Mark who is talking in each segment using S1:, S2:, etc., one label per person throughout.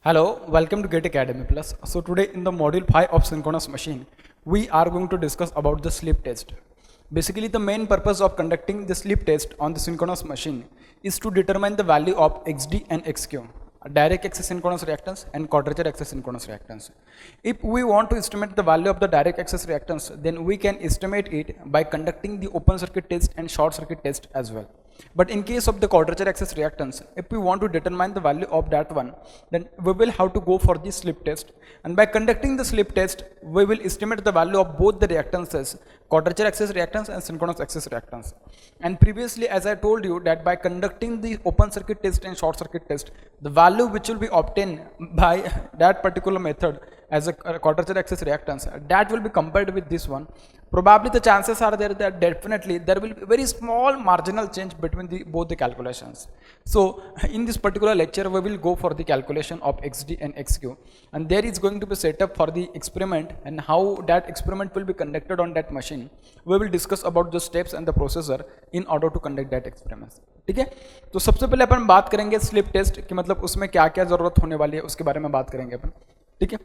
S1: Hello, welcome to Gate Academy Plus. So today in the module 5 of synchronous machine, we are going to discuss about the sleep test. Basically, the main purpose of conducting the sleep test on the synchronous machine is to determine the value of XD and XQ, direct axis synchronous reactance and quadrature axis synchronous reactance. If we want to estimate the value of the direct axis reactance, then we can estimate it by conducting the open circuit test and short circuit test as well. But in case of the quadrature axis reactance, if we want to determine the value of that one, then we will have to go for the sleep test. And by conducting the sleep test, we will estimate the value of both the reactances, quadrature axis reactance and synchronous axis reactance. And previously, as I told you, that by conducting the open circuit test and short circuit test, the value which will be obtained by that particular method as a quadrature axis reactance, that will be compared with this one. Probably the chances are there that definitely there will be very small marginal change between both the calculations. So in this particular lecture we will go for the calculation of XD and XQ, and there is going to be setup for the experiment and how that experiment will be conducted on that machine. We will discuss about the steps and the procedure in order to conduct that experiment. ठीक है, तो सबसे पहले अपन बात करेंगे slip test कि मतलब उसमें क्या क्या जरूरत होने वाली है, उसके बारे में बात करेंगे अपन. ठीक है,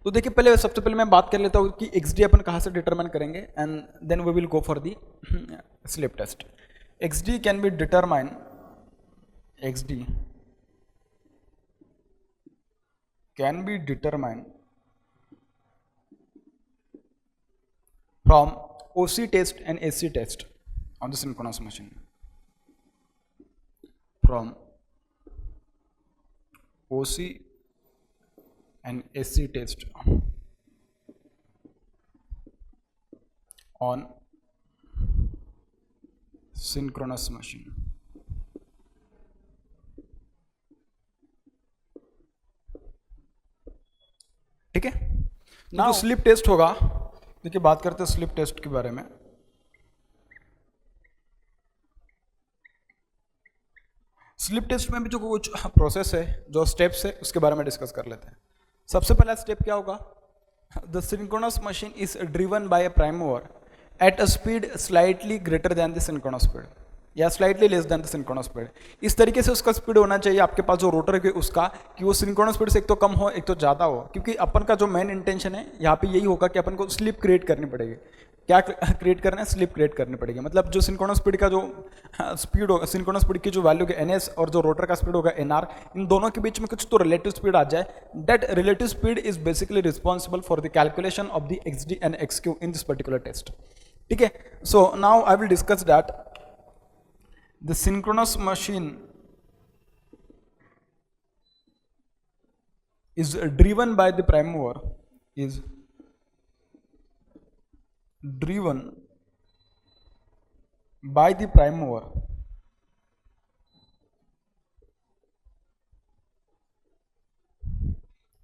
S1: तो देखिए पहले सबसे पहले मैं बात कर लेता हूँ कि एक्स डी अपन कहाँ से डिटरमाइन करेंगे and then we will go for the slip test. X D can be determine X D can be determine from OC test and AC test on the synchronous machine. From OC and AC test on synchronous machine. ठीक है, जो slip test होगा, देखिए बात करते हैं slip test के बारे में. स्लिप टेस्ट में भी जो कुछ प्रोसेस है, जो स्टेप्स है, उसके बारे में डिस्कस कर लेते हैं. सबसे पहला स्टेप क्या होगा? The synchronous machine is driven by a prime mover at a speed slightly greater than the synchronous speed या slightly less than the synchronous speed. इस तरीके से उसका स्पीड होना चाहिए आपके पास जो रोटर है उसका, कि वो सिंक्रोनस स्पीड से एक तो कम हो एक तो ज़्यादा हो, क्योंकि अपन का जो मेन इंटेंशन है यहाँ पे यही होगा कि अपन को स्लिप क्रिएट करनी पड़ेगी. क्या क्रिएट करना है? स्लिप क्रिएट करनी पड़ेगी. मतलब जो सिंक्रोनस स्पीड का जो स्पीड होगा, सिंक्रोनस स्पीड की जो वैल्यू है NS और जो रोटर का स्पीड होगा NR, इन दोनों के बीच में कुछ तो रिलेटिव स्पीड आ जाए. That relative speed is basically responsible for the calculation of the XD and XQ in this particular test. ठीक है, so now I will discuss that the synchronous machine is driven by the prime mover, is driven by the prime mover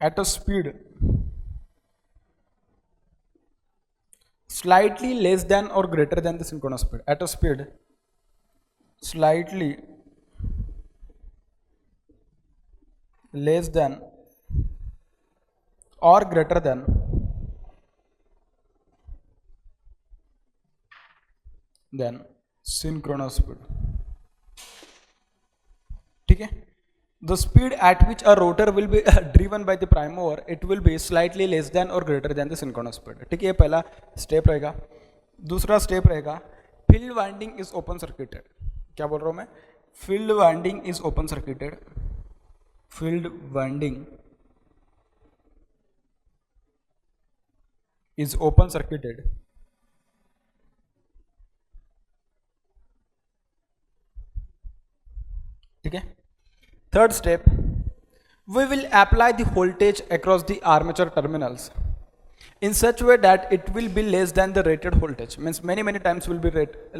S1: at a speed slightly less than or greater than the synchronous speed. At a speed slightly less than or greater than synchronous speed. ठीक है, the speed at which a rotor will be driven by the prime mover, it will be slightly less than or greater than the synchronous speed. ठीक है, ये पहला step रहेगा. दूसरा step रहेगा field winding is open circuited. क्या बोल रहा हूं मैं? Field winding is open circuited. Field winding is open circuited. ठीक है, third step, we will apply the voltage across the armature terminals in such way that it will be less than the rated voltage. Means many times will be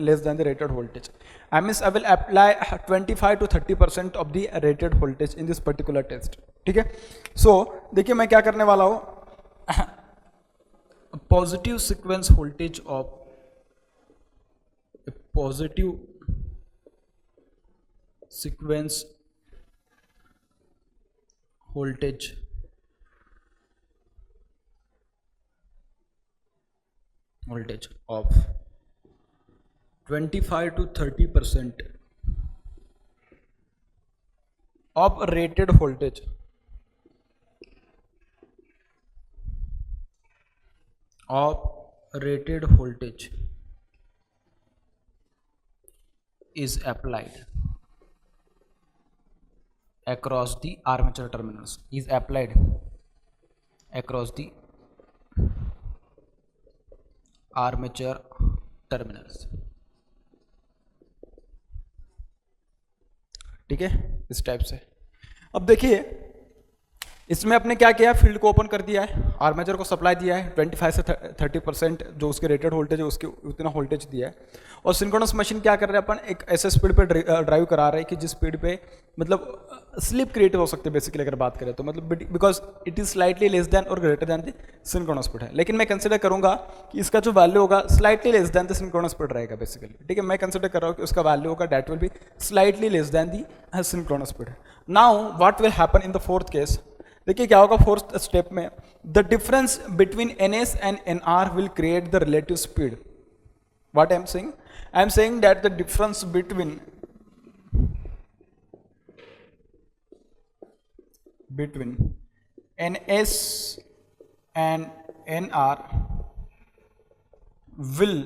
S1: less than the rated voltage. I means I will apply 25 to 30% of the rated voltage in this particular test. ठीक है, so देखिए मैं क्या करने वाला हूँ. A positive sequence voltage of a positive sequence voltage of 25 to 30% of rated voltage is applied across the armature terminals across the armature terminals. ठीक है, इस टाइप से। अब देखिए इसमें अपने क्या किया, फील्ड को ओपन कर दिया है, आर्मेचर को सप्लाई दिया है 25 से 30% जो उसके रेटेड वोल्टेज है उसके उतना वोल्टेज दिया है, और सिंक्रोनस मशीन क्या कर रहे हैं अपन, एक ऐसे स्पीड पे ड्राइव करा रहे हैं कि जिस स्पीड पे मतलब स्लिप क्रिएट हो सकते हैं बेसिकली अगर बात करें तो, मतलब because it is slightly less than और greater than the synchronous speed है, लेकिन मैं कंसिडर करूंगा कि इसका जो वैल्यू होगा slightly less than the synchronous speed रहेगा बेसिकली, ठीक है, मैं कंसिडर कर रहा हूँ कि उसका वैल्यू होगा that will be slightly less than the synchronous speed. Now what will happen in the fourth case, देखिए क्या होगा फोर्थ स्टेप में, the difference between NS and NR will create the relative speed. What I am saying that the difference between NS and NR will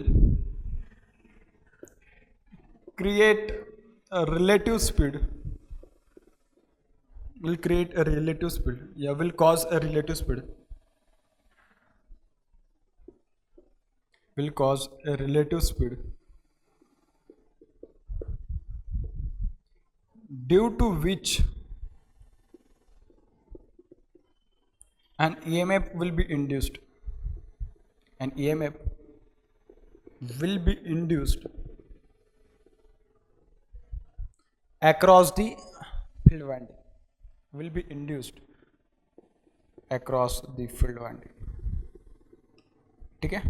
S1: create a relative speed, will create a relative speed, yeah, will cause a relative speed, will cause a relative speed due to which an EMF will be induced, an EMF will be induced across the field winding, will be induced across the field winding, ठीक है।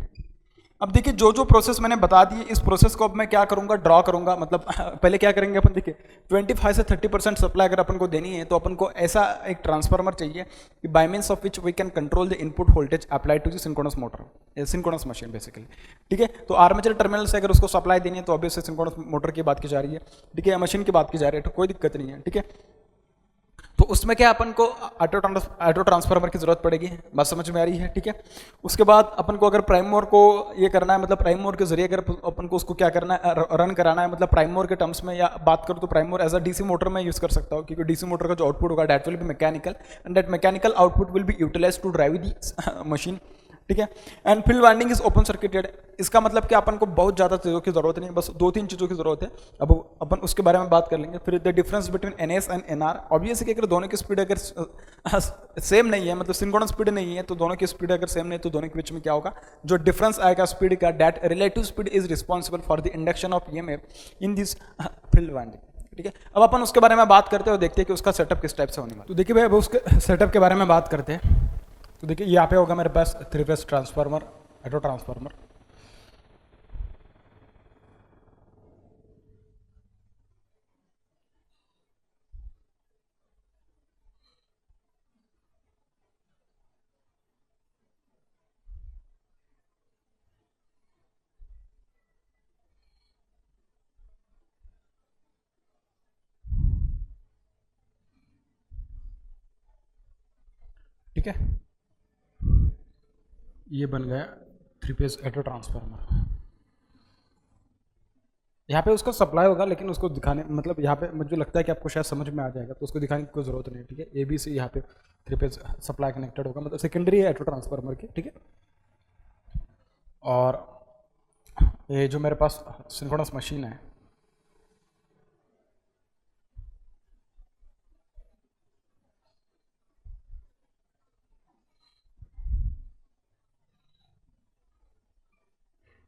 S1: अब देखिए जो जो process मैंने बता दी इस process को अब मैं क्या करूंगा, ड्रॉ करूंगा, मतलब पहले क्या करेंगे अपन, देखिए 25 से 30% सप्लाई अगर अपन को देनी है तो अपन को ऐसा एक ट्रांसफार्मर चाहिए कि by means of which we can control the input voltage applied to the synchronous motor, synchronous machine basically, ठीक है। तो आर्मेचर टर्मिनल से अगर उसको सप्लाई देनी है तो ऑब्वियसली सिंक्रोनस मोटर की बात की जा रही है, ठीक है, मशीन की बात की जा रही है, तो कोई दिक्कत नहीं है, ठीक है। तो उसमें क्या अपन को ऑटो ट्रांसफार्मर की जरूरत पड़ेगी, बात समझ में आ रही है, ठीक है। उसके बाद अपन को अगर प्राइम मोर को ये करना है, मतलब प्राइम मोर के जरिए अगर अपन को उसको क्या करना है, रन कराना है, मतलब प्राइम मोर के टर्म्स में या बात करूँ तो prime mover as a DC motor में यूज कर सकता हूँ, क्योंकि डीसी मोटर का जो आउटपुट होगा that will be mechanical and that mechanical output will be utilise to drive the machine, ठीक है। And field winding is open circuited, इसका मतलब कि अपन को बहुत ज्यादा चीजों की जरूरत नहीं है, बस 2-3 चीजों की जरूरत है, अब अपन उसके बारे में बात कर लेंगे। फिर the difference between NS and NR, obviously अगर दोनों की स्पीड अगर सेम नहीं है, मतलब सिंक्रोनस स्पीड नहीं है, तो दोनों की स्पीड अगर सेम नहीं तो दोनों के बीच में क्या होगा, जो डिफरेंस आएगा स्पीड का, that relative speed is responsible for the induction of EMF in this field winding, ठीक है। अब अपन उसके बारे में बात करते हैं और देखते हैं कि उसका सेटअप किस टाइप से होने वाला। तो देखिए भाई अब उसके सेटअप के बारे में बात करते हैं। तो देखिए यहाँ पे होगा मेरे पास 3 फेज ट्रांसफार्मर, ऑटो ट्रांसफार्मर, ठीक है, ये बन गया 3 फेज ऑटो ट्रांसफार्मर। यहाँ पे उसका सप्लाई होगा, लेकिन उसको दिखाने मतलब यहाँ पे मुझे लगता है कि आपको शायद समझ में आ जाएगा, तो उसको दिखाने की कोई जरूरत नहीं है, ठीक है। ABC यहाँ पे 3 फेज सप्लाई कनेक्टेड होगा, मतलब सेकेंडरी है ऑटो ट्रांसफार्मर की, ठीक है। और ये जो मेरे पास सिंक्रोनस मशीन है,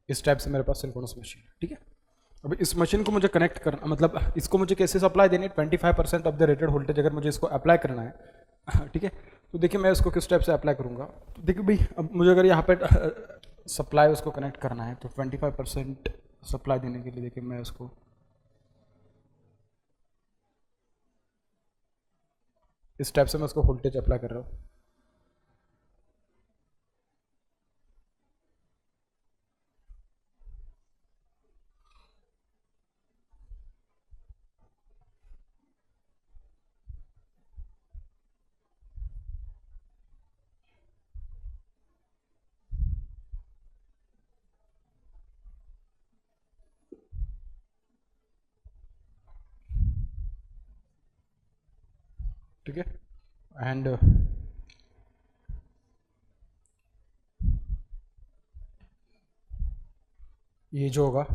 S1: इस टाइप से मेरे पास सिंक्रोनस मशीन है, ठीक है। अब इस मशीन को मुझे कनेक्ट करना, मतलब इसको मुझे कैसे सप्लाई देनी है, 25% ऑफ द रेटेड वोल्टेज अगर मुझे इसको अप्लाई करना है, ठीक है। तो देखिए मैं इसको किस टाइप से अप्लाई करूँगा, तो देखिए भाई अब मुझे अगर यहाँ पे सप्लाई उसको कनेक्ट करना है तो 25% सप्लाई देने के लिए देखिए मैं उसको इस टाइप से मैं उसको वोल्टेज अप्लाई कर रहा हूँ, ठीक है। एंड ये जो होगा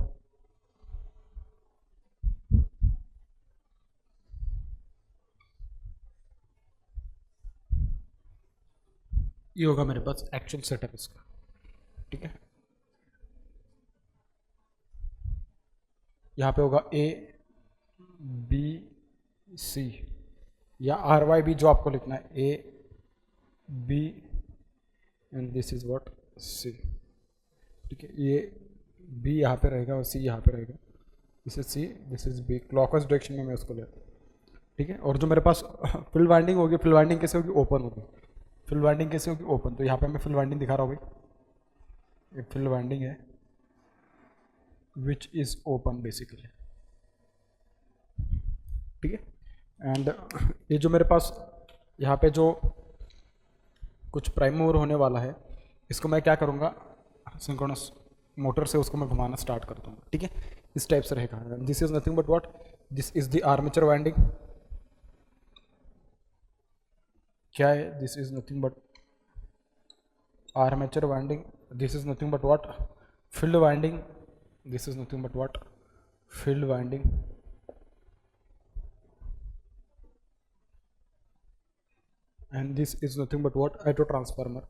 S1: ये होगा मेरे पास एक्चुअल सेटअप इसका, ठीक है। यहाँ पे होगा ए बी सी या आर वाई बी, जो आपको लिखना है, A B and this is what C, ठीक है। ये बी यहाँ पे रहेगा और सी यहाँ पे रहेगा, this is C, this is B, clockwise direction में मैं उसको लेता हूँ, ठीक है। और जो मेरे पास फील्ड वाइंडिंग होगी, फील्ड वाइंडिंग कैसे होगी, ओपन होगी। फील्ड वाइंडिंग कैसे होगी, ओपन। तो यहाँ पे मैं फील्ड वाइंडिंग दिखा रहा हूँ भाई, एक फील्ड वाइंडिंग है विच इज ओपन बेसिकली, ठीक है। एंड ये जो मेरे पास यहाँ पे जो कुछ प्राइम मूवर होने वाला है, इसको मैं क्या करूँगा, सिंक्रोनस मोटर से उसको मैं घुमाना स्टार्ट कर दूँगा, ठीक है। इस टाइप से रहेगा। This is nothing but what, this is the armature winding. क्या है, this is nothing but armature winding, this is nothing but what field winding, this is nothing but what field winding, and this is nothing but what auto transformer,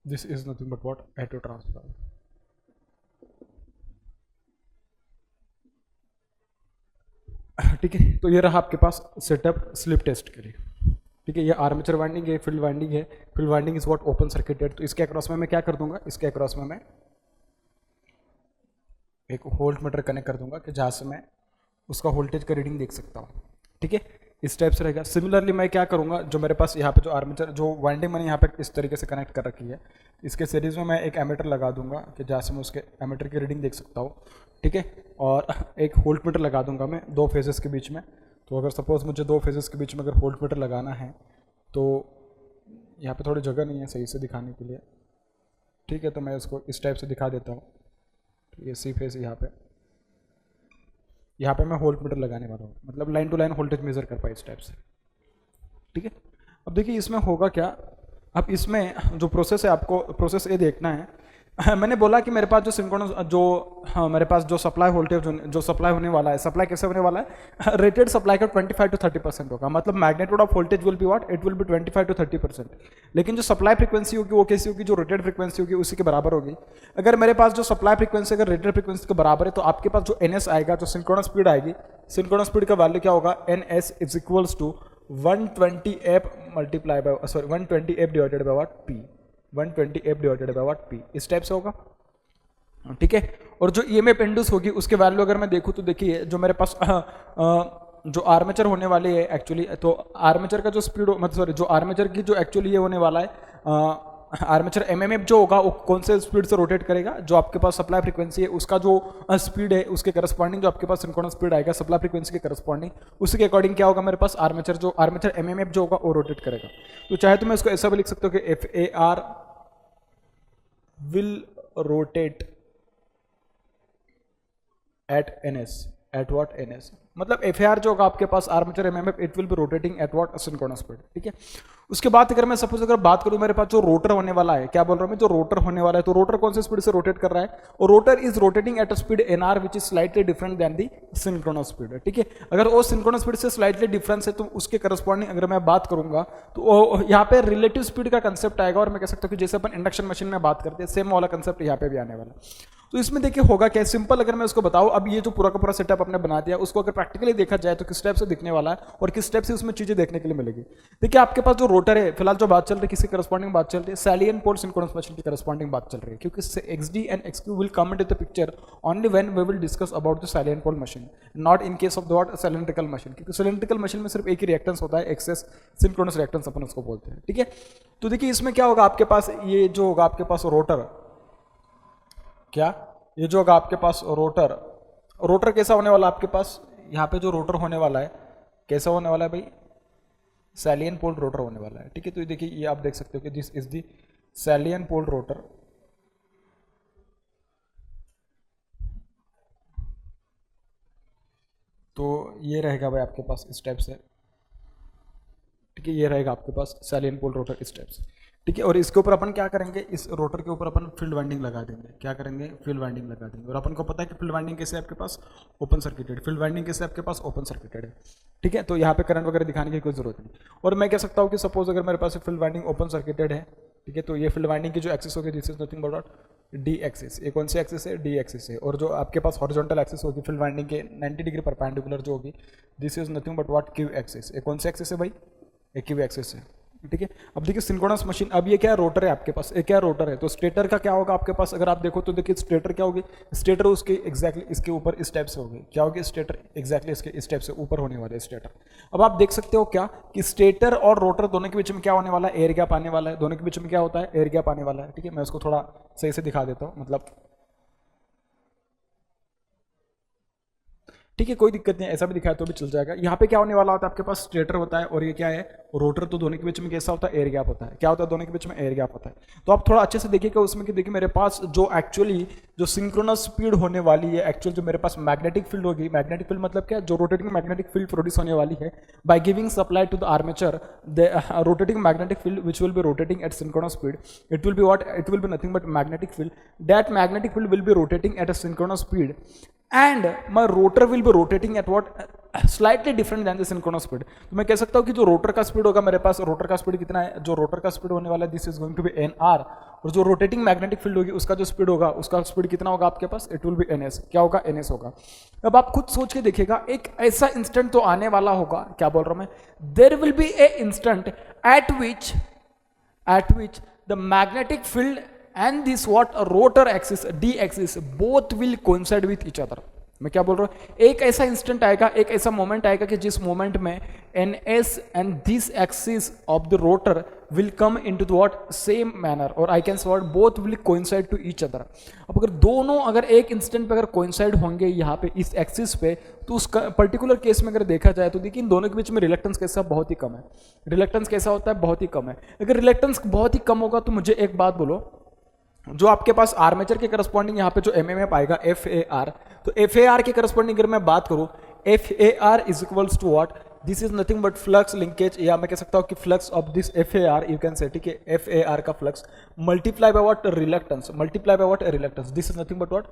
S1: this is nothing but what auto transformer, ठीक है। तो ये रहा आपके पास setup slip test के लिए, ठीक है। ये आर्मेचर वाइंडिंग है, फील्ड वाइंडिंग है, field winding is what open circuited. तो इसके अक्रॉस में मैं क्या कर दूंगा, इसके अक्रॉस में मैं एक वोल्ट मीटर कनेक्ट कर दूंगा कि जहाँ से मैं उसका वोल्टेज का रीडिंग देख सकता हूँ, ठीक है। इस टाइप से रहेगा। सिमिलरली मैं क्या करूँगा, जो मेरे पास यहाँ पे जो आर्मेचर जो वाइंडिंग मैंने यहाँ पे इस तरीके से कनेक्ट कर रखी है, इसके सीरीज में मैं एक एमीटर लगा दूंगा कि जहाँ से मैं उसके एमीटर की रीडिंग देख सकता हूँ, ठीक है। और एक वोल्ट मीटर लगा दूंगा मैं दो फेजेस के बीच में। तो अगर सपोज मुझे दो फेजेस के बीच में अगर वोल्ट मीटर लगाना है, तो यहाँ पे थोड़ी जगह नहीं है सही से दिखाने के लिए, ठीक है। तो मैं इसको इस टाइप से दिखा देता हूँ। ये सी फेज यहाँ पे मैं वोल्ट मीटर लगाने वाला हूँ, मतलब line to line voltage measure कर पाए इस टाइप से, ठीक है। अब देखिए इसमें होगा क्या, अब इसमें जो प्रोसेस है, आपको प्रोसेस ये देखना है। मैंने बोला कि मेरे पास जो सिंक्रोनस जो मेरे पास जो सप्लाई वोल्टेज जो सप्लाई होने वाला है, सप्लाई कैसे होने वाला है, रेटेड सप्लाई का 25 to 30% होगा। मतलब magnitude of voltage will be what, it will B 25 to 30%। लेकिन जो सप्लाई फ्रीक्वेंसी होगी वो कैसी होगी, जो रेटेड फ्रीक्वेंसी होगी उसी के बराबर होगी। अगर मेरे पास जो सप्लाई फ्रीक्वेंसी अगर रेटेड फ्रीक्वेंसी के बराबर है, तो आपके पास जो एनएस आएगा, जो सिंक्रोनस स्पीड आएगी, सिंक्रोनस स्पीड का वैल्यू क्या होगा, NS is equals to 120 F multiply by 120 F divided by what P, 120 F divided by what P, इस टाइप से होगा, ठीक है। और जो ईएमएफ इंड्यूस होगी उसके वैल्यू अगर मैं देखूं तो देखिए जो मेरे पास जो आर्मेचर होने वाली है एक्चुअली, तो आर्मेचर का जो स्पीड मतलब सॉरी जो आर्मेचर की जो एक्चुअली ये होने वाला है, आर्मेचर एमएमएफ जो होगा वो कौन से स्पीड से रोटेट करेगा, जो आपके पास सप्लाई फ्रीक्वेंसी है उसका जो स्पीड है उसके करस्पॉन्डिंग जो आपके पास सिंक्रोनस स्पीड आएगा सप्लाई फ्रीक्वेंसी के करस्पॉन्डिंग, उसके अकॉर्डिंग क्या होगा मेरे पास आर्मेचर एमएमएफ जो होगा वो रोटेट करेगा। तो चाहे तो मैं इसको ऐसा भी लिख सकता हूँ कि F A R will rotate at ns, at what ns, मतलब FAR जो होगा आपके पास armature MMF it will be rotating at what synchronous speed, ठीक है। उसके बाद अगर मैं सपोज अगर बात करूं मेरे पास जो रोटर होने वाला है, क्या बोल रहा हूं मैं, जो रोटर होने वाला है, तो रोटर कौन से स्पीड से रोटेट कर रहा है, और rotor is rotating at a speed nr which is slightly different than the synchronous speed, ठीक है। अगर वो सिंक्रोनस स्पीड से स्लाइटली डिफरेंस है तो उसके करस्पॉन्डिंग अगर मैं बात करूंगा तो यहाँ पे रिलेटिव स्पीड का कंसेप्ट आएगा, और मैं कह सकता हूँ कि जैसे अपन इंडक्शन मशीन में बात करते हैं सेम वाला कंसेप्ट यहाँ पे भी आने वाला। तो इसमें देखिए होगा क्या, सिंपल अगर मैं उसको बताऊं, अब ये जो पूरा का पूरा सेटअप आपने बना दिया उसको अगर प्रैक्टिकली देखा जाए तो किस टाइप से दिखने वाला है और किस टाइप से उसमें चीजें देखने के लिए मिलेगी। देखिए आपके पास जो रोटर है, फिलहाल जो बात चल रही है किसकी करस्पॉन्डिंग बात चल रही है, सैलिएंट पोल सिंक्रोनस मशीन की करस्पॉन्डिंग बात चल रही है, क्योंकि XD and XQ will come into the picture only when we will discuss about the salient pole machine, not in case of the what cylindrical machine, क्योंकि cylindrical machine में सिर्फ एक ही रिएक्टेंस होता है, एक्सेस सिंक्रोनस रिएक्टेंस अपन उसको बोलते हैं, ठीक है। तो देखिए इसमें क्या होगा आपके पास, ये जो होगा आपके पास रोटर, क्या ये जो होगा आपके पास रोटर कैसा होने वाला आपके पास, यहाँ पे जो रोटर होने वाला है कैसा होने वाला है भाई, सैलियन पोल रोटर होने वाला है, ठीक है। तो ये देखिए, ये आप देख सकते हो कि this is the salient pole rotor. तो ये रहेगा भाई आपके पास इस टाइप से, ठीक है। ये रहेगा आपके पास सैलियन पोल रोटर इस टाइप से, ठीक है। और इसके ऊपर अपन क्या करेंगे, इस रोटर के ऊपर अपन फील्ड वाइंडिंग लगा देंगे। क्या करेंगे, फील्ड वाइंडिंग लगा देंगे। और अपन को पता है कि फील्ड वाइंडिंग कैसे आपके पास ओपन सर्किटेड, फील्ड वाइंडिंग कैसे आपके पास ओपन सर्किटेड है, ठीक है। तो यहाँ पे करंट वगैरह दिखाने की कोई जरूरत नहीं। और मैं कह सकता हूँ कि सपोज अगर मेरे पास फील्ड वाइंडिंग ओपन सर्किटेड है, ठीक है, तो ये फील्ड वाइंडिंग की जो एक्सिस होगी this is nothing but D axis. ये कौन सी एक्सिस है, डी एक्सिस है। और जो आपके पास हॉरिजॉन्टल एक्सिस होगी फील्ड वाइंडिंग के 90 डिग्री परपेंडिकुलर जो होगी, this is nothing but what, Q axis. ये कौन सी एक्सिस है भाई, ये क्यू एक्सिस है, ठीक है। अब देखिए सिंक्रोनस मशीन, अब ये क्या रोटर है आपके पास, ये क्या रोटर है। तो स्टेटर का क्या होगा आपके पास, अगर आप देखो तो देखिए स्टेटर क्या होगी, स्टेटर उसके एग्जैक्टली इसके ऊपर इस टाइप से होगी। क्या होगी, स्टेटर एग्जैक्टली इसके इस टाइप से ऊपर होने वाला है स्टेटर। अब आप देख सकते हो क्या कि स्टेटर और रोटर दोनों के बीच में क्या होने वाला है, एयर गैप आने वाला है। दोनों के बीच में क्या होता है, एयर गैप आने वाला है, ठीक है। मैं उसको थोड़ा सही से दिखा देता हूँ, मतलब ठीक है, कोई दिक्कत नहीं है, ऐसा भी दिखाया तो भी चल जाएगा। यहाँ पे क्या होने वाला होता है, आपके पास स्टेटर होता है और ये क्या है, रोटर। तो दोनों के बीच में कैसा होता है, एयर गैप होता है। क्या होता है, दोनों के बीच में एयर गैप होता है। तो आप थोड़ा अच्छे से देखिएगा उसमें कि देखिए मेरे पास जो एक्चुअली जो सिंक्रोनस स्पीड होने वाली है, एक्चुअल जो मेरे पास मैग्नेटिक फील्ड होगी, मैग्नेटिक फील्ड मतलब क्या, जो रोटेटिंग मैग्नेटिक फील्ड प्रोड्यूस होने वाली है by giving supply to the armature, the rotating magnetic field which will be rotating at synchronous speed, it will be what, it will be nothing but magnetic field. That magnetic field will be rotating at a synchronous speed and my rotor will be rotating at what, slightly different than the synchronous speed। तो मैं कह सकता हूँ कि जो rotor का speed होगा मेरे पास, रोटर का स्पीड कितना है, जो रोटर का स्पीड होने वाला है this is going to be N R. और जो रोटेटिंग मैग्नेटिक फील्ड होगी उसका जो स्पीड होगा, उसका स्पीड कितना होगा आपके पास, it will be N S. क्या होगा, एन एस होगा। अब आप खुद सोच के देखिएगा, एक ऐसा इंस्टेंट तो आने वाला होगा, क्या बोल रहा हूं मैं, there will be a instant at which the magnetic field and this what a rotor axis d axis both will coincide with each other। मैं क्या बोल रहा हूँ, एक ऐसा इंस्टेंट आएगा, एक ऐसा मोमेंट आएगा कि जिस मोमेंट में N S and this axis of the rotor will come into the what, same manner, और I can say what, both will coincide to each other. अब अगर दोनों अगर एक इंस्टेंट पे अगर कोइंसाइड होंगे यहाँ पे इस एक्सिस पे, तो उस पर्टिकुलर केस में अगर देखा जाए तो देखिए इन दोनों के बीच में रिलेक्टेंस कैसा, बहुत ही कम है। रिलेक्टेंस कैसा होता है, बहुत ही कम है। अगर रिलेक्टेंस बहुत ही कम होगा तो मुझे एक बात बोलो, जो आपके पास आर्मेचर के करस्पॉन्डिंग यहाँ पे जो एमएमएफ आएगा एफ ए आर, तो एफ ए आर के करस्पॉन्डिंग अगर मैं बात करूँ, F A R is equals to what, this is nothing but flux linkage, या मैं कह सकता हूँ कि flux of this F A R, you can say, ठीक है, एफ ए आर का flux multiply by what, reluctance, multiply by what, reluctance. This is nothing but what,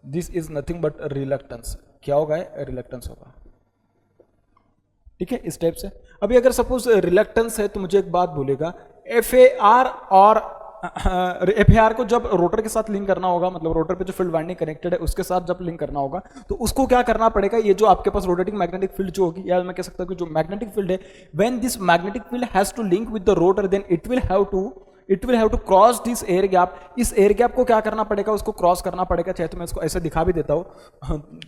S1: this is nothing but reluctance. क्या होगा, reluctance होगा, ठीक है, इस type से। अभी अगर सपोज रिलक्टेंस है तो मुझे एक बात बोलेगा, एफ ए आर और एफ ए आर को जब रोटर के साथ लिंक करना होगा, मतलब रोटर पे जो फील्ड वाइंडिंग कनेक्टेड है उसके साथ जब लिंक करना होगा, तो उसको क्या करना पड़ेगा, ये जो आपके पास रोटेटिंग मैग्नेटिक फील्ड जो होगी, या मैं कह सकता हूँ कि जो मैग्नेटिक फील्ड है, when this magnetic field has to link with the rotor, then it will have to cross this air gap. इस एयर गैप को क्या करना पड़ेगा, उसको क्रॉस करना पड़ेगा। चाहे तो मैं इसको ऐसे दिखा भी देता हूँ,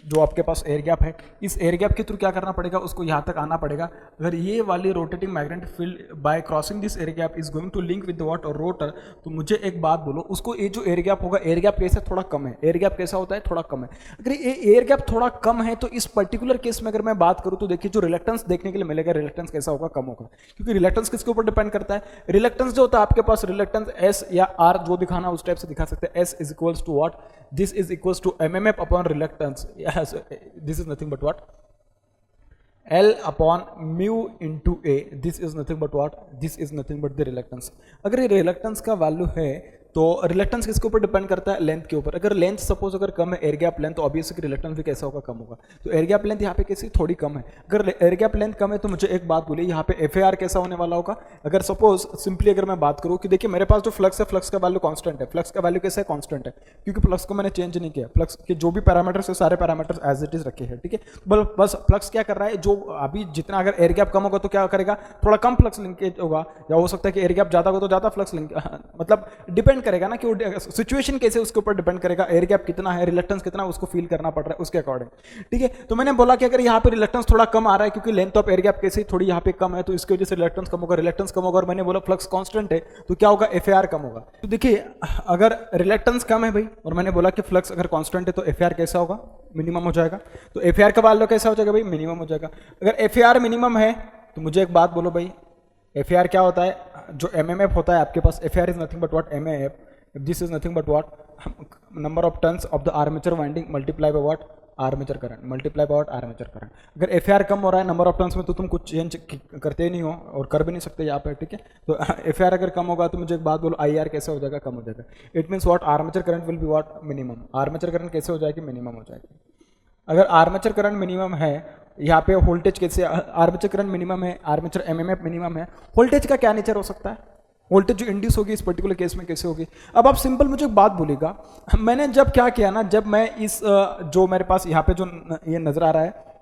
S1: जो आपके पास एयर गैप है, इस एयर गैप के थ्रू क्या करना पड़ेगा, उसको यहाँ तक आना पड़ेगा। अगर ये वाली rotating magnetic field by crossing this air gap is going to link with what, rotor, तो मुझे एक बात बोलो, उसको ये जो एयर गैप होगा, एयर गैप कैसे थोड़ा कम है, एयर गैप कैसा होता है, थोड़ा कम है। अगर ये एयर गैप थोड़ा कम है तो इस पर्टिकुलर केस में अगर मैं बात करूँ तो देखिए जो रिलेक्टेंस देखने के लिए मिलेगा, रिलेक्टेंस कैसा होगा, कम होगा। क्योंकि रिलेक्टेंस किसके ऊपर डिपेंड करता है, रिलेक्टेंस जो होता है आपके पास, रिलेक्टेंस एस या आर जो दिखाना उस टाइप से दिखा सकते हैं। S is equals to what, this is equals to MMF upon reluctance, this is nothing but what, L upon mu into A, this is nothing but what, this is nothing but the reluctance। अगर ये reluctance का value है तो reluctance किसके ऊपर depend करता है, length के ऊपर। अगर लेंथ सपोज अगर कम है, एयर गैप लेंथ, तो ऑब्वियसली रिलक्टेंस भी कैसा होगा, कम होगा। तो एयर गैप लेंथ यहाँ पे कैसी थोड़ी कम है। अगर एयर गैप लेंथ कम है तो मुझे एक बात बोलिए, यहाँ पे एफ ए आर कैसा होने वाला होगा। अगर सपोज सिंपली अगर मैं बात करूँ कि देखिए मेरे पास जो फ्लक्स है, फ्लक्स का वैल्यू कांस्टेंट है। फ्लक्स का वैल्यू कैसा है, कांस्टेंट है, क्योंकि फ्लक्स को मैंने चेंज नहीं किया। फ्लक्स के जो भी पैरामीटर्स है सारे पैरामीटर्स एज इट इज रखे हैं, ठीक है। बस फ्लक्स क्या कर रहा है, जो अभी जितना अगर एयर गैप कम होगा तो क्या करेगा, थोड़ा कम फ्लक्स लिंकेज होगा, या हो सकता है कि एयर गैप ज्यादा होगा तो ज्यादा फ्लक्स लिंक, मतलब डिपेंड करेगा ना कि सिचुएशन कैसे, उसके ऊपर डिपेंड करेगा। एयर गैप कितना है, रिलक्टेंस कितना, उसको फील करना पड़ रहा है उसके अकॉर्डिंग, ठीक है। तो मैंने बोला कि अगर यहाँ पे रिलक्टेंस थोड़ा कम आ रहा है क्योंकि लेंथ ऑफ एयर गैप कैसे थोड़ी यहाँ पे कम है, तो इसकी वजह से रिलक्टेंस कम होगा, रिलक्टेंस कम होगा। और मैंने बोला फ्लक्स कांस्टेंट है तो क्या होगा, एफ ए आर कम होगा। तो देखिए अगर रिलक्टेंस कम है भाई, और मैंने बोला कि फ्लक्स अगर कांस्टेंट है तो एफ ए आर कैसा होगा, मिनिमम हो जाएगा। तो एफ ए आर का वैल्यू कैसा हो जाएगा भाई, मिनिमम हो जाएगा। अगर एफ ए आर मिनिमम है तो मुझे एक बात बोलो भाई, एफ ए आर क्या होता है, जो एम एम एफ होता है आपके पास, F A R is nothing but what M A F, this is nothing but what number of turns of the armature winding multiply by what armature current, multiply by what armature current. अगर F A R कम हो रहा है number of turns में तो तुम कुछ change करते ही नहीं हो और कर भी नहीं सकते यहाँ पे, ठीक है। तो एफ ए आर अगर कम होगा तो मुझे एक बात बोलो, आई आर कैसे हो जाएगा, कम हो जाएगा। It means what armature current will be what minimum, armature current कैसे हो जाएगी, मिनिमम हो जाएगी। अगर आर्मेचर करंट मिनिमम है, यहाँ पे वोल्टेज कैसे, आर्मेचर करंट मिनिमम है, आर्मेचर एमएमएफ मिनिमम है, वोल्टेज का क्या नेचर हो सकता है, वोल्टेज जो इंड्यूस होगी इस पर्टिकुलर केस में कैसे होगी। अब आप सिंपल मुझे एक बात बोलिएगा, मैंने जब क्या किया ना, जब मैं इस जो मेरे पास यहाँ पे जो ये नजर आ रहा है,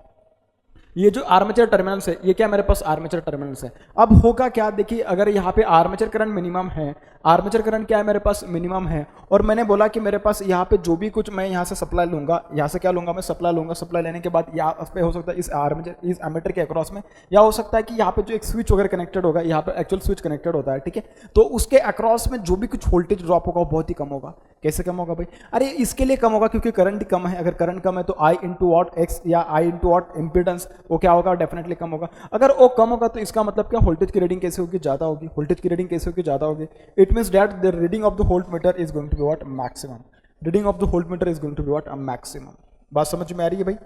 S1: ये जो आर्मेचर टर्मिनल्स है, ये क्या मेरे पास आर्मेचर टर्मिनल्स है। अब होगा क्या, देखिए अगर यहाँ पे आर्मेचर करंट मिनिमम है, आर्मेचर करंट क्या है मेरे पास मिनिमम है, और मैंने बोला कि मेरे पास यहाँ पे जो भी कुछ मैं यहाँ से सप्लाई लूंगा, यहाँ से क्या लूंगा मैं सप्लाई लूंगा, सप्लाई लेने के बाद यहाँ पे हो सकता है इस आर्मेचर, इस एमीटर के अक्रॉस में, या हो सकता है कि यहाँ पे जो एक स्विच वगैरह कनेक्टेड होगा, यहाँ पे एक्चुअल स्विच कनेक्टेड होता है, ठीक है। तो उसके अक्रॉस में जो भी कुछ वोल्टेज ड्रॉप होगा वो बहुत ही कम होगा। कैसे कम होगा भाई, अरे इसके लिए कम होगा क्योंकि करंट कम है, अगर करंट कम है तो आई इंटू वॉट एक्स या आई इंटू वॉट इम्पीडेंस, वो क्या होगा, डेफिनेटली कम होगा। अगर वो कम होगा तो इसका मतलब क्या, वोल्टेज की रीडिंग कैसे होगी, ज्यादा होगी। वोल्टेज की रीडिंग कैसे होगी, ज्यादा होगी। It means that the reading of the voltmeter is going to be what, maximum. Reading of the voltmeter is going to be what, maximum. बात समझ में आ रही है भाई।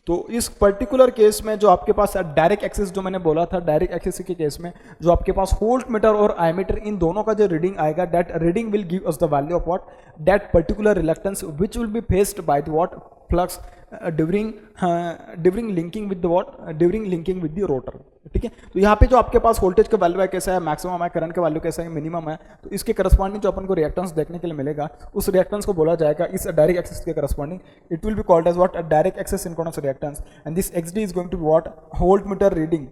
S1: तो इस पर्टिकुलर केस में जो आपके पास डायरेक्ट एक्सेस जो मैंने बोला था, डायरेक्ट एक्सेस के केस में जो आपके पास वोल्टमीटर और एमीटर इन दोनों का जो रीडिंग आएगा, that reading will give us the value of what, that particular reluctance which will B faced by the what flux during linking with the what, during linking with the rotor, ठीक है। तो यहाँ पे जो आपके पास voltage का value है कैसा है, मैक्सिमम है, करंट का वैल्यू कैसा है, मिनिमम है। तो इसके करस्पॉन्डिंग जो अपन को रिएक्टेंस देखने के लिए मिलेगा, उस रिएक्टेंस को बोला जाएगा इस डायरेक्ट एक्सेस के corresponding, it will be called as what, direct axis synchronous reactance, and this XD is going to be what, voltmeter reading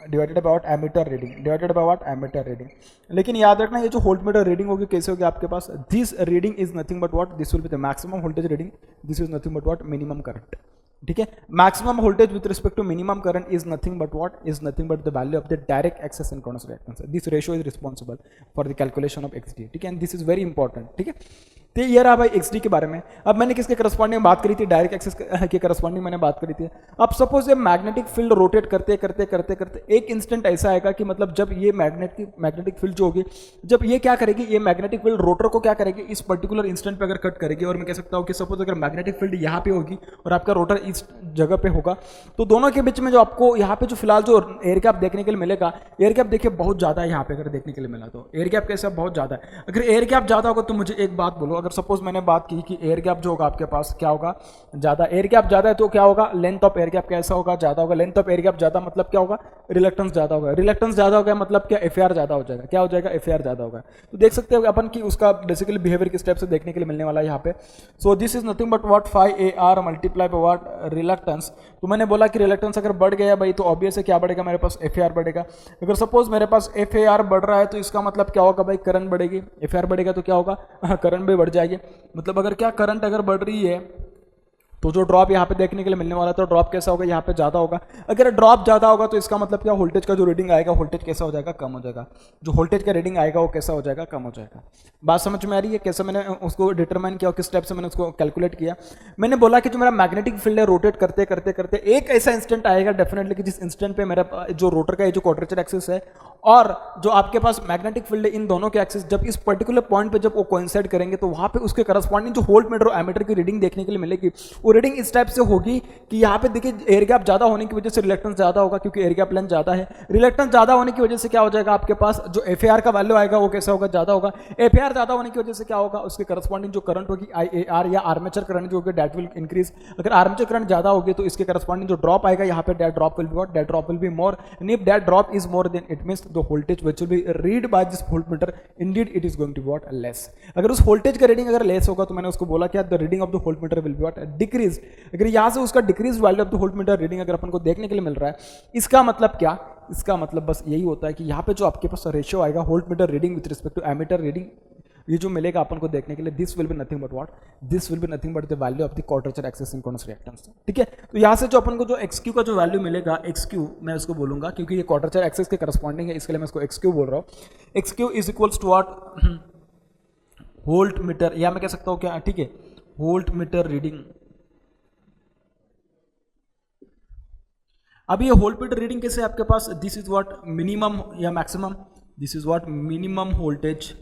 S1: divided by what, ammeter reading divided by what, ammeter reading. लेकिन याद रखना ये जो voltmeter reading होगी कैसे होगी आपके पास, this reading is nothing but what, this will be the maximum voltage reading, this is nothing but what, minimum current, ठीक है। Maximum voltage with respect to minimum current is nothing but what, is nothing but the value of the direct axis synchronous reactance. This ratio is responsible for the calculation of XD, ठीक है, and this is very important, ठीक है। तो ये रहा भाई XD के बारे में। अब मैंने किसके करस्पॉन्डिंग बात करी थी, डायरेक्ट एक्सेस के करस्पॉन्डिंग मैंने बात करी थी। अब सपोज ये मैग्नेटिक फील्ड रोटेट करते करते करते करते एक इंस्टेंट ऐसा आएगा कि मतलब जब ये मैग्नेटिक फील्ड जो होगी, जब ये क्या करेगी, ये मैग्नेटिक फील्ड रोटर को क्या करेगी, इस पर्टिकुलर इंस्टेंट पे अगर कट करेगी, और मैं कह सकता हूँ कि सपोज अगर मैग्नेटिक फील्ड यहाँ पे होगी और आपका रोटर इस जगह पे होगा, तो दोनों के बीच में जो आपको यहाँ पे जो फिलहाल जो एयर गैप देखने के लिए मिलेगा, एयर गैप देखिए बहुत ज्यादा है यहाँ पे, अगर देखने के लिए मिला तो एयर गैप कैसा बहुत ज्यादा है। अगर एयर गैप ज्यादा होगा तो मुझे एक बात बोलो, अगर सपोज मैंने बात की कि एयर गैप जो होगा आपके पास क्या होगा, ज्यादा, एयर गैप ज्यादा है तो क्या होगा, लेंथ ऑफ एयर गैप कैसा होगा, ज्यादा होगा। लेंथ ऑफ एयर गैप ज्यादा मतलब क्या होगा, रिलक्टेंस ज्यादा होगा। रिलक्टेंस ज्यादा होगा मतलब क्या, FAR ज्यादा हो जाएगा। क्या हो जाएगा, FAR ज्यादा होगा। तो देख सकते हैं अपन की उसका बेसिकली बिहेवियर किस टाइप से देखने के लिए मिलने वाला है यहाँ पे। So this is nothing but what, phi AR multiply by what, reluctance. तो मैंने बोला कि रिलक्टेंस अगर बढ़ गया भाई तो ऑब्वियस है क्या बढ़ेगा, मेरे पास FAR बढ़ेगा। अगर सपोज मेरे पास FAR बढ़ रहा है तो इसका मतलब क्या होगा भाई, करंट बढ़ेगी। FAR बढ़ेगा तो क्या होगा, करंट भी बढ़ जाएगी। मतलब अगर क्या, करंट अगर बढ़ रही है तो जो ड्रॉप यहाँ पे देखने के लिए मिलने वाला है, तो ड्रॉप कैसा होगा, यहाँ पे ज्यादा होगा। अगर ड्रॉप ज्यादा होगा तो इसका मतलब क्या, वोल्टेज का जो रीडिंग आएगा, वोल्टेज कैसा हो जाएगा, कम हो जाएगा। जो वोल्टेज का रीडिंग आएगा वो कैसा हो जाएगा, कम हो जाएगा। बात समझ में आ रही है, कैसे मैंने उसको डिटरमाइन किया, किस टाइप से मैंने उसको कैलकुलेट किया। मैंने बोला कि जो मेरा मैग्नेटिक फील्ड है रोटेट करते करते करते एक ऐसा इंस्टेंट आएगा डेफिनेटली कि जिस इंस्टेंट पे मेरा जो रोटर का जो क्वाड्रेचर एक्सिस है और जो आपके पास मैग्नेटिक फील्ड है, इन दोनों के एक्सिस जब इस पर्टिकुलर पॉइंट पे जब वो कोइंसाइड करेंगे तो वहां पे उसके करस्पॉन्डिंग जो वोल्टमीटर और एमीटर की रीडिंग देखने के लिए मिलेगी, वो रीडिंग इस टाइप से होगी कि यहाँ पे देखिए एयर गैप ज्यादा होने की वजह से रिलक्टेंस ज्यादा होगा, क्योंकि एयर गैप लेंथ ज्यादा है। रिलक्टेंस ज्यादा होने की वजह से क्या हो जाएगा, आपके पास जो FAR का वैल्यू आएगा वो कैसा होगा, ज्यादा होगा। FAR ज्यादा होने की वजह से क्या होगा, उसके करस्पॉन्डिंग जो करंट होगी IAR या आर्मेचर करंट जो होगी, दैट विल इंक्रीज। अगर आर्मेचर करंट ज्यादा होगी तो इसके करस्पॉन्डिंग जो ड्रॉप आएगा यहाँ पे, that drop will be what, that drop will be more. And if that drop is more then it means the voltage which will be read by this voltmeter indeed it is going to be what, less. अगर उस voltage का reading अगर less होगा तो मैंने उसको बोला क्या, the reading of the voltmeter will be what, decrease. अगर यहाँ से उसका decrease value of the voltmeter reading अगर अपन को देखने के लिए मिल रहा है, इसका मतलब क्या, इसका मतलब बस यही होता है कि यहाँ पे जो आपके पास रेशियो आएगा voltmeter reading with respect to ammeter reading, ये जो मिलेगा अपन को देखने के लिए, this will be nothing but what, this will be nothing but the value of the quadrature axis synchronous reactance, ठीक है। तो यहाँ से जो अपन को जो XQ का जो वैल्यू मिलेगा, XQ मैं उसको बोलूंगा क्योंकि ये क्वाड्रेचर एक्सिस के करस्पॉन्डिंग है, इसके लिए मैं इसको XQ बोल रहा हूँ। XQ is equals to what, voltmeter, या मैं कह सकता हूँ क्या, ठीक है, वोल्टमीटर रीडिंग अब ये होल पीरियड रीडिंग कैसे है आपके पास, दिस इज व्हाट मिनिमम या maximum, this is what minimum voltage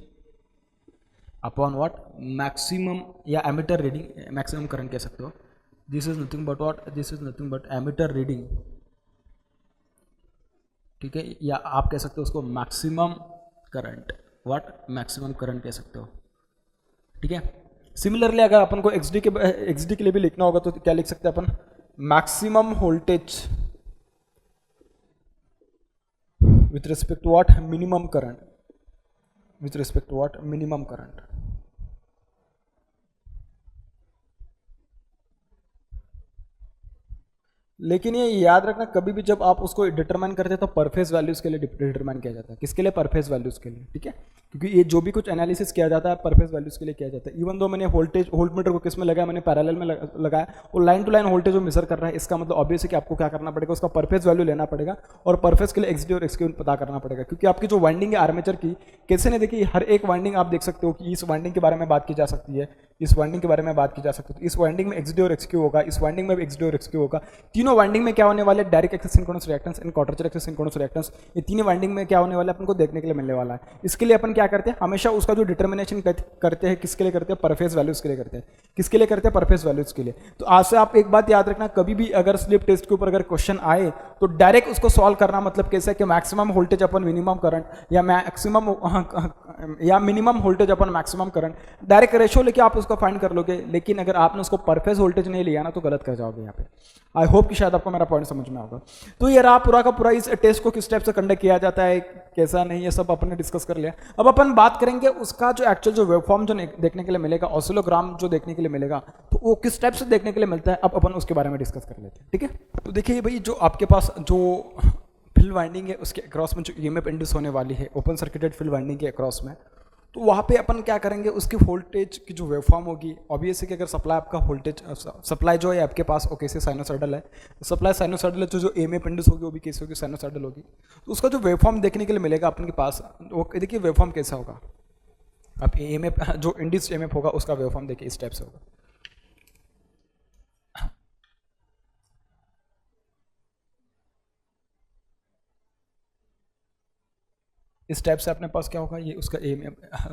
S1: upon what maximum या एमीटर रीडिंग, मैक्सिमम करंट कह सकते हो, this is nothing but what, this is nothing but ammeter reading, ठीक है, या आप कह सकते हो उसको maximum current, what maximum current कह सकते हो, ठीक है। सिमिलरली अगर अपन को एक्सडी के लिए भी लिखना होगा तो क्या लिख सकते हैं अपन, maximum voltage with respect to what minimum current, with respect to what minimum current. लेकिन ये याद रखना कभी भी जब आप उसको डिटरमाइन करते हैं तो परफेस वैल्यूज के लिए डिटरमाइन किया जाता है, किसके लिए, परफेस वैल्यूज के लिए, ठीक है, क्योंकि ये जो भी कुछ एनालिसिस किया जाता है परफेस वैल्यूज के लिए किया जाता है। इवन दो मैंने वोल्ट मीटर को किस में लगाया, मैंने पैरेलल में लगाया, और लाइन टू लाइन वोल्टेज जो मेजर कर रहा है, इसका मतलब ऑब्वियस है कि आपको क्या करना पड़ेगा, उसका परफेस वैल्यू लेना पड़ेगा और परफेस के लिए एक्सडी और एक्सक्यू पता करना पड़ेगा, क्योंकि आपकी जो वाइंडिंग है आर्मेचर की, कैसे नहीं देखिए हर एक वाइंडिंग आप देख सकते हो कि इस वाइंडिंग के बारे में बात की जा सकती है, इस वाइंडिंग के बारे में बात की जा सकती है, इस वाइंडिंग में एक्सडी और एक्सक्यू होगा, इस वाइंडिंग में भी एक्सडी और एक्सक्यू होगा, तीनों वाइंडिंग में क्या होने वाले, direct axis synchronous reactance and quadrature axis synchronous reactance, ये तीनों वाइंडिंग में क्या होने वाला है अपन को देखने के लिए मिलने वाला है। इसके लिए अपन क्या करते हैं, हमेशा उसका जो डिटर्मिनेशन करते हैं किसके लिए करते हैं, परफेस वैल्यूज के लिए करते हैं, किसके लिए करते हैं, परफेस वैल्यूज के लिए। तो आज से आप एक बात याद रखना, कभी भी अगर स्लिप टेस्ट के ऊपर अगर क्वेश्चन आए तो डायरेक्ट उसको सॉल्व करना मतलब कैसे कि मैक्सिमम वोल्टेज अपन मिनिमम करंट या मैक्सिमम या मिनिमम वोल्टेज अपन मैक्सिमम करंट, डायरेक्ट रेशियो लेके आप उसको फाइंड कर लोगे, लेकिन अगर आपने उसको परफेस वोल्टेज नहीं लिया ना तो गलत कर जाओगे यहाँ पे। आई होप कि शायद आपको मेरा पॉइंट समझ में होगा। तो ये रहा पूरा का पूरा इस टेस्ट को किस टाइप से कंडक्ट किया जाता है, कैसा नहीं, ये सब अपन ने डिस्कस कर लिया। अब अपन बात करेंगे उसका जो एक्चुअल जो वेवफॉर्म जो देखने के लिए मिलेगा, ऑसिलोग्राम जो देखने के लिए मिलेगा, तो वो किस टाइप से देखने के लिए मिलता है, अब अपन उसके बारे में डिस्कस कर लेते हैं, ठीक है। तो देखिए भाई, जो आपके पास जो फील्ड वाइंडिंग है उसके अक्रॉस में जो ईएमएफ इंड्यूस होने वाली है ओपन सर्किटेड फील्ड वाइंडिंग के अक्रॉस में, तो वहाँ पे अपन क्या करेंगे, उसकी वोल्टेज की जो वेवफॉर्म होगी, ऑब्वियस है कि अगर सप्लाई आपका वोल्टेज सप्लाई जो है आपके पास वो कैसे साइनोसाइडल है, सप्लाई साइनोसाइडल है, जो ईएमएफ इंड्यूस होगी वो भी कैसे होगी, साइनोसाइडल होगी। तो उसका जो वेवफॉर्म देखने के लिए मिलेगा अपन के पास, वो देखिए वेवफॉर्म कैसा होगा, आप ईएमएफ जो इंड्यूस्ड ईएमएफ होगा उसका वेवफॉर्म देखिए इस टाइप से होगा। इस टाइप से अपने पास क्या होगा, ये उसका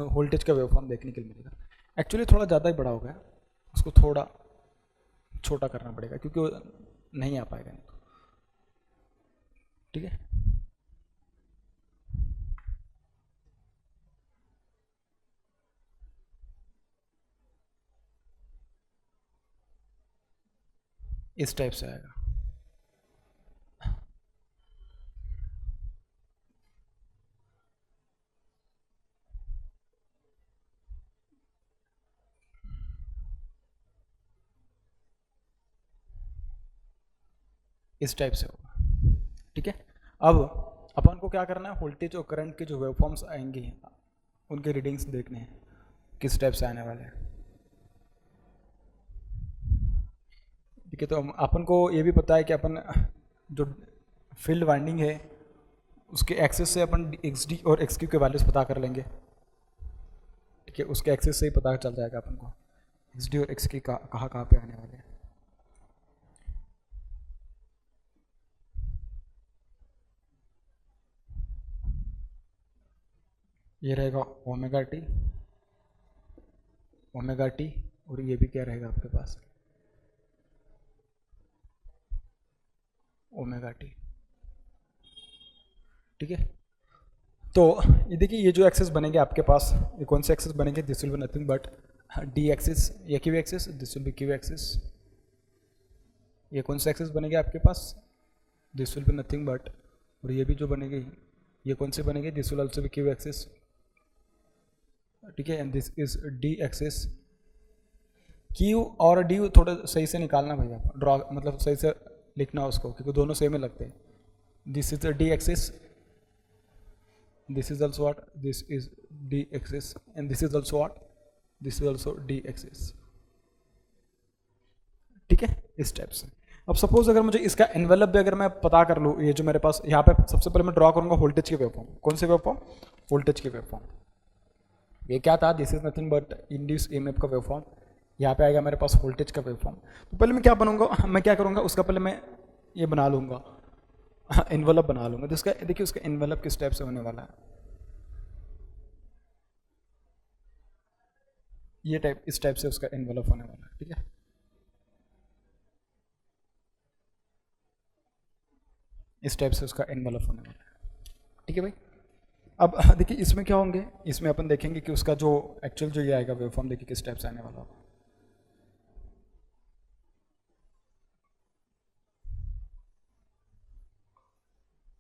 S1: वोल्टेज का वेवफॉर्म देखने के लिए मिलेगा। एक्चुअली थोड़ा ज़्यादा ही बड़ा हो गया, उसको थोड़ा छोटा करना पड़ेगा क्योंकि वो नहीं आ पाएगा, नहीं तो ठीक है। इस टाइप से आएगा, इस टाइप से होगा, ठीक है। अब अपन को क्या करना है, वोल्टेज और करंट के जो वेवफॉर्म्स आएंगे उनके रीडिंग्स देखने हैं किस टाइप से आने वाले हैं, ठीक है। तो अपन को ये भी पता है कि अपन जो फील्ड वाइंडिंग है उसके एक्सेस से अपन एक्सडी और एक्सक्यू के वैल्यूज पता कर लेंगे, ठीक है, उसके एक्सेस से ही पता चल जाएगा अपन को एक्सडी और एक्सक्यू कहाँ कहाँ पे आने वाले हैं। ये रहेगा ओमेगा टी, और ये भी क्या रहेगा आपके पास, ओमेगा टी, ठीक है। तो ये देखिए, ये जो एक्सेस बनेंगे आपके पास, ये कौन से एक्सेस बनेंगे, this will be nothing but D axis, ये Q axis, this will be Q axis. ये कौन से एक्सेस बनेंगे आपके पास, this will be nothing but, और ये भी जो बनेगी ये कौन से बनेंगे, this will also be Q axis, ठीक है, and this is D axis. Q और डी थोड़ा सही से निकालना भैया, ड्रॉ मतलब सही से लिखना उसको, क्योंकि दोनों सेम ही लगते हैं। This is the D axis, this is also what, this is d axis, and this is also what, this is also d axis, ठीक है, इस टाइप से। अब सपोज अगर मुझे इसका एनवेलप भी अगर मैं पता कर लूँ, ये जो मेरे पास यहाँ पे सबसे पहले मैं ड्रॉ करूँगा वोल्टेज के वेवफॉर्म, कौन से वेवफॉर्म, वोल्टेज के वेवफॉर्म। ये क्या था, this is nothing but induce EMF का वेवफॉर्म, यहाँ पे आएगा मेरे पास वोल्टेज का वेवफॉर्म। तो पहले मैं क्या बनूंगा, मैं क्या करूँगा, उसका पहले मैं ये बना लूँगा, इन्वेलप बना लूँगा। तो उसका देखिए उसका इन्वेलप किस टाइप से होने वाला है, ये टाइप, इस टाइप से उसका इन्वेलप होने वाला है, ठीक है। इस टाइप से उसका इन्वेलप होने वाला है, ठीक है भाई। अब देखिए इसमें क्या होंगे, इसमें अपन देखेंगे कि उसका जो एक्चुअल जो ये आएगा वेवफॉर्म, देखिए किस टाइप से आने वाला होगा।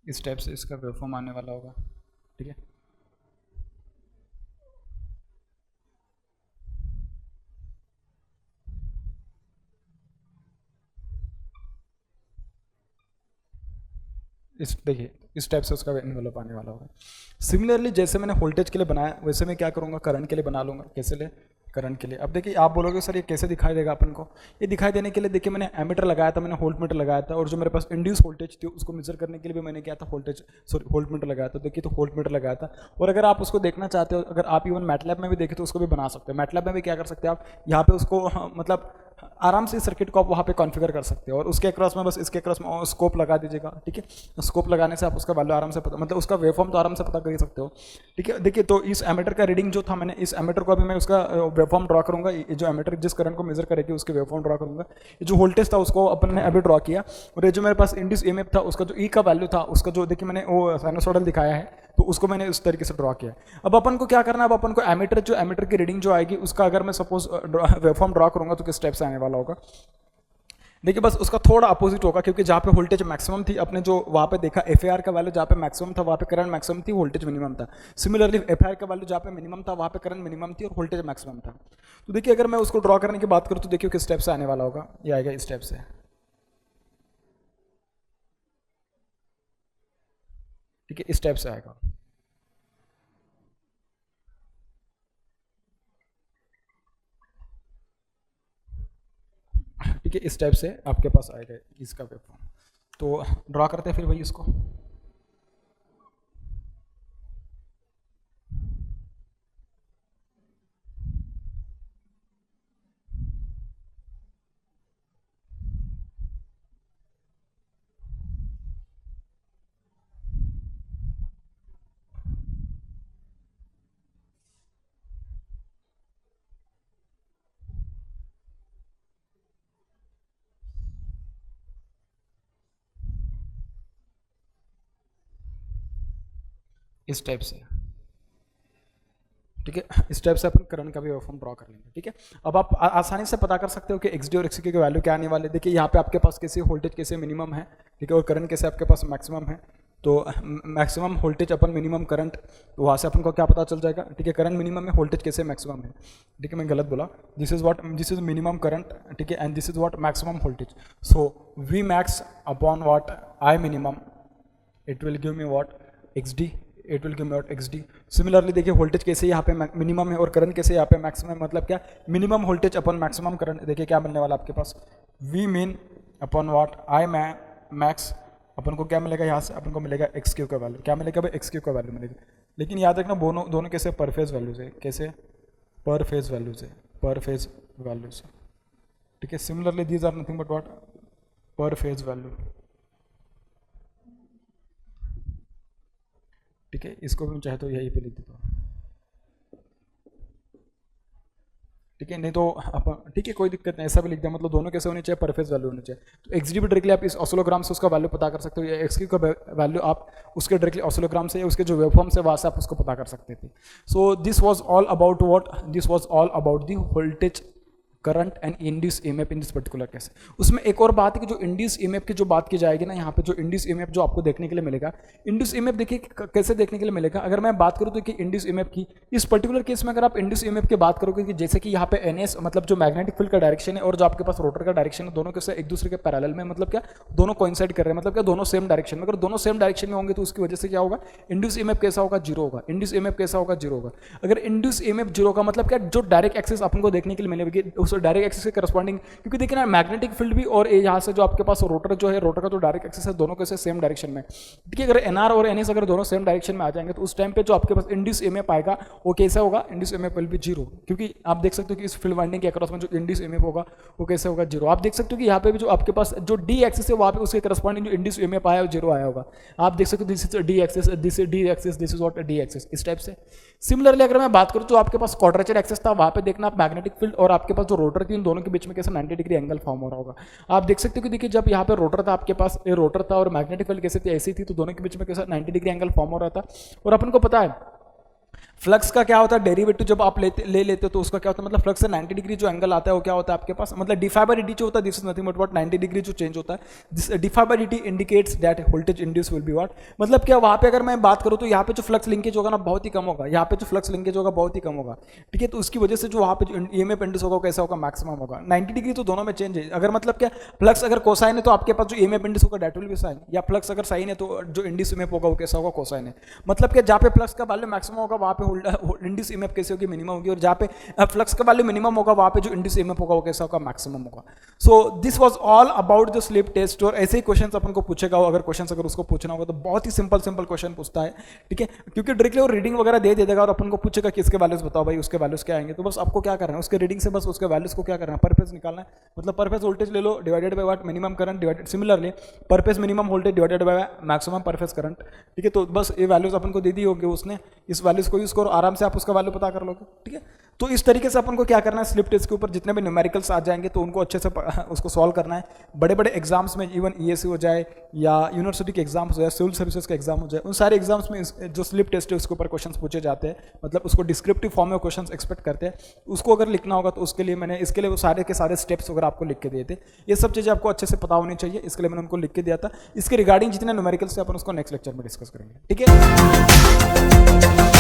S1: इस टाइप से इसका वेवफॉर्म आने वाला होगा, ठीक है। इस देखिए इस टाइप से उसका एनवेलप आने वाला होगा। सिमिलरली जैसे मैंने वोल्टेज के लिए बनाया वैसे मैं क्या करूँगा, करंट के लिए बना लूँगा। कैसे ले, करंट के लिए। अब देखिए आप बोलोगे सर ये कैसे दिखाई देगा अपन को, ये दिखाई देने के लिए देखिए मैंने एमीटर लगाया था, मैंने वोल्ट मीटर लगाया था, और जो मेरे पास इंड्यूस वोल्टेज थी उसको मेजर करने के लिए भी मैंने क्या था, वोल्टेज सॉरी वोल्ट मीटर लगाया था। देखिए तो वोल्ट मीटर लगाया था। और अगर आप उसको देखना चाहते हो, अगर आप इवन मैटलैब में भी देखें तो उसको भी बना सकते हो। मैटलैब में भी क्या कर सकते हैं आप, यहाँ पे उसको मतलब आराम से सर्किट को आप वहाँ पे कॉन्फ़िगर कर सकते हो, और उसके क्रॉस में बस इसके क्रॉस में स्कोप लगा दीजिएगा, ठीक है। स्कोप लगाने से आप उसका वैल्यू आराम से पता, मतलब उसका वेवफॉर्म तो आराम से पता कर ही सकते हो, ठीक है। देखिए तो इस एमीटर का रीडिंग जो था, मैंने इस एमीटर को अभी मैं उसका वेवफॉर्म ड्रॉ करूँगा। ये जो एमीटर जिस करंट को मेजर करेगी उसके वेवफॉर्म ड्रॉ करूँगा। ये जो वोल्टेज था उसको अपन ने अभी ड्रॉ किया, और ये जो मेरे पास इंड्यूस ईएमएफ था उसका जो ई का वैल्यू था, उसका जो देखिए मैंने वो साइनसोइडल दिखाया है, तो उसको मैंने उस तरीके से ड्रॉ किया। अब अपन को क्या करना है, अब अपन को एमीटर जो एमीटर की रीडिंग जो आएगी उसका अगर मैं सपोज वेवफॉर्म ड्रॉ करूँगा तो किस स्टेप से आने वाला होगा। देखिए बस उसका थोड़ा अपोजिट होगा, क्योंकि जहाँ पे वोल्टेज मैक्सिमम थी, अपने जो वहाँ पे देखा एफएआर का वैल्यू जहाँ पे मैक्सिमम था वहाँ पे करंट मैक्सिमम थी, वोल्टेज मिनिमम था। सिमिलरली एफआर का वैल्यू जहाँ पे मिनिमम था वहाँ पे करंट मिनिमम थी और वोल्टेज मैक्सिमम था। तो देखिए अगर मैं उसको ड्रॉ करने की बात करूँ तो देखिए किस स्टेप से आने वाला होगा, ये आएगा इस स्टेप से, ठीक है, इस टाइप से आएगा, ठीक है। इस टाइप से आपके पास आएगा इसका वेवफॉर्म। तो ड्रॉ करते हैं फिर भाई इसको। इस टाइप से, ठीक है। इस टाइप से अपन करंट का भी वेवफॉर्म ड्रॉ कर लेंगे, ठीक है। अब आप आसानी से पता कर सकते हो कि एक्स डी और एक्स की वैल्यू क्या आने वाले। देखिए यहाँ पे आपके पास कैसे वोल्टेज कैसे मिनिमम है, ठीक है, और करंट कैसे आपके पास मैक्सिमम है। तो मैक्सिमम वोल्टेज अपन मिनिमम करंट, तो वहाँ से अपन को क्या पता चल जाएगा, ठीक है। करंट मिनिमम है, वोल्टेज कैसे मैक्सिमम है, ठीक है। मैं गलत बोला, दिस इज मिनिमम करंट, ठीक है, and this is what maximum voltage. So V max upon what I minimum, it will give me what X D, it will give me what X D. Similarly देखिए voltage कैसे यहाँ पे minimum है और current कैसे यहाँ पे maximum है, मतलब क्या मिनिमम वोल्टेज अपन मैक्सिमम करंट। देखिए क्या मिलने वाला आपके पास, we mean upon what I max, अपन को क्या मिलेगा यहाँ से, अपन को मिलेगा एक्स क्यू का वैल्यू। क्या मिलेगा भाई, एक्स क्यू का वैल्यू मिलेगा। लेकिन याद रखना दोनों दोनों कैसे पर फेज वैल्यू से, कैसे पर फेज वैल्यू से, पर फेज वैल्यू से, ठीक है। Similarly these are nothing but what per phase value, ठीक है। इसको भी मैं चाहे तो यहीं पे लिख देता हूँ, ठीक है। नहीं तो अपन ठीक है कोई दिक्कत नहीं, ऐसा भी लिख दिया, मतलब दोनों कैसे होने चाहिए, पर फेज वैल्यू होने चाहिए। तो एक्स डी भी डायरेक्टली आप इस ऑसिलोग्राम से उसका वैल्यू पता कर सकते हो, या एक्स की का वैल्यू आप उसके डायरेक्टली ऑसिलोग्राम से या उसके जो वेवफॉर्म से वहाँ से आप उसको पता कर सकते थे। सो this was all about what, this was all about the voltage current and induce EMF in this particular case. उसमें एक और बात है कि जो इंड्यूस ईएमएफ की जो बात की जाएगी ना, यहाँ पे जो इंड्यूस ईएमएफ जो आपको देखने के लिए मिलेगा, इंड्यूस ईएमएफ देखिए कैसे देखने के लिए मिलेगा। अगर मैं बात करूँ तो कि इंड्यूस ईएमएफ की इस पर्टिकुलर केस में अगर आप इंड्यूस ईएमएफ की बात करोगे कि जैसे कि यहाँ पे एनएस मतलब जो मैग्नेटिक फील्ड का डायरेक्शन है और जो आपके पास रोटर का डायरेक्शन है, दोनों कैसे एक दूसरे के पैरेलल में, मतलब क्या दोनों कोइंसाइड कर रहे हैं, मतलब क्या दोनों सेम डायरेक्शन में। अगर दोनों सेम डायरेक्शन में होंगे तो उसकी वजह से क्या होगा, इंड्यूस ईएमएफ कैसा होगा, जीरो होगा। इंड्यूस ईएमएफ कैसा होगा, जीरो होगा। अगर इंड्यूस ईएमएफ जीरो का मतलब क्या, जो डायरेक्ट एक्सिस अपन को देखने के लिए मिलेगी उस डायरेक्ट एक्सिस के करस्पॉन्डिंग, क्योंकि देखिए ना मैग्नेटिक फील्ड भी और यहाँ से जो आपके पास रोटर जो है, रोटर का जो डायरेक्ट एक्सिस है, दोनों के सेम डायरेक्शन में। ठीक है, अगर एनआर और एनएस अगर दोनों सेम डायरेक्शन में आ जाएंगे तो उस टाइम पे जो आपके पास इंड्यूस ईएमएफ आएगा वो कैसा होगा, induce EMF will be zero, क्योंकि आप देख सकते हो कि इस फील्ड वाइंडिंग के अक्रॉस में जो इंड्यूस ईएमएफ होगा वो कैसे होगा, जीरो। आप देख सकते हो कि यहाँ पे भी जो आपके पास जो डी एक्सिस है वहाँ पे उसके करस्पॉन्डिंग जो इंड्यूस ईएमएफ आया वो जीरो आया होगा। आप देख सकते हो this is D axis, this is D axis, this is what D axis, इस टाइप से। सिमिलरली अगर मैं बात करूं तो आपके पास क्वाड्रेचर एक्सिस था, वहां पे देखना आप मैग्नेटिक फील्ड और आपके पास जो रोटर थी, इन दोनों के बीच में कैसे 90 डिग्री एंगल फॉर्म हो रहा होगा। आप देख सकते हो कि देखिए जब यहाँ पे रोटर था, आपके पास ये रोटर था और मैग्नेटिक फील्ड कैसे थी, ऐसी थी, तो दोनों के बीच में कैसा 90 डिग्री एंगल फॉर्म हो रहा था। और अपन को पता है फ्लक्स का क्या होता है, डेरिवेटिव जब आप ले लेते हो तो उसका क्या होता है, मतलब फ्लक्स से 90 डिग्री जो एंगल आता है वो क्या होता है आपके पास, मतलब डी फाई बाई डी जो होता है this is nothing but what 90 degree जो चेंज होता है, this D phi by D indicates that voltage induce will be what, मतलब क्या वहां पे अगर मैं बात करूं तो यहाँ पे जो फ्लक्स लिंकेज होगा ना बहुत ही कम होगा, यहाँ पे जो फ्लक्स लिंकेज होगा बहुत ही कम होगा। ठीक है, तो उसकी वजह से जो वहाँ पे जो ईएमएफ इंड्यूस होगा कैसा होगा, मैक्सिमम होगा। 90 डिग्री तो दोनों में चेंज है। अगर मतलब क्या फ्लक्स अगर कोसाइन है तो आपके पास जो ईएमएफ इंड्यूस होगा दैट विल बी साइन, या फ्लक्स अगर साइन है तो जो इंड्यूस ईएमएफ होगा वो कैसा होगा, कोसाइन है। मतलब क्या जहाँ पे फ्लक्स का वैल्यू मैक्सिमम होगा वहाँ पे इंड्यूस ईएमएफ कैसे होगी, मिनिमम होगी, और जहाँ पे फ्लक्स का वैल्यू मिनिमम होगा वहाँ पे जो इंड्यूस ईएमएफ होगा वो कैसा होगा, मैक्सिमम होगा। So this was all about the slip test. और ऐसे ही क्वेश्चंस अपन को पूछेगा, अगर क्वेश्चंस अगर उसको पूछना होगा तो बहुत ही सिंपल क्वेश्चन पूछता है। ठीक है, क्योंकि डायरेक्टली वो रीडिंग वगैरह दे देगा और अपन को पूछेगा कि इसके वैल्यूज बताओ भाई, उसके वैल्यूज क्या आएंगे। तो बस आपको क्या करना है, उसके रीडिंग से बस उसके वैल्यूज को क्या करना है, पर फेज निकालना है। मतलब पर फेज वोल्टेज ले लो divided by what, minimum current divided, similarly per phase minimum voltage divided by maximum per phase current. ठीक है, तो बस ये वैल्यूज अपन को दे दी होगी उसने, इस वैल्यूज को यूज करो, आराम से आप उसका वैल्यू पता कर लोगे। ठीक है, तो इस तरीके से अपन को क्या करना है, स्लिप टेस्ट के ऊपर जितने भी न्यूमेरिकल्स आ जाएंगे तो उनको अच्छे से उसको सॉल्व करना है। बड़े बड़े एग्जाम्स में इवन ईएससी हो जाए या यूनिवर्सिटी के एग्जाम्स हो जाए, सिविल सर्विसेज के एग्जाम हो जाए, उन सारे एग्जाम्स में जो स्लिप टेस्ट है उसके ऊपर क्वेश्चंस पूछे जाते हैं। मतलब उसको डिस्क्रिप्टिव फॉर्म में क्वेश्चंस एक्सपेक्ट करते हैं। उसको अगर लिखना होगा तो उसके लिए मैंने इसके लिए वो सारे के सारे स्टेप्स वगैरह आपको लिख के दिए थे। ये सब चीज़ें आपको अच्छे से पता होनी चाहिए, इसके लिए मैंने उनको लिख के दिया था। इसके रिगार्डिंग जितने न्यूमेरिकल्स थे अपन उसको नेक्स्ट लेक्चर में डिस्कस करेंगे। ठीक है।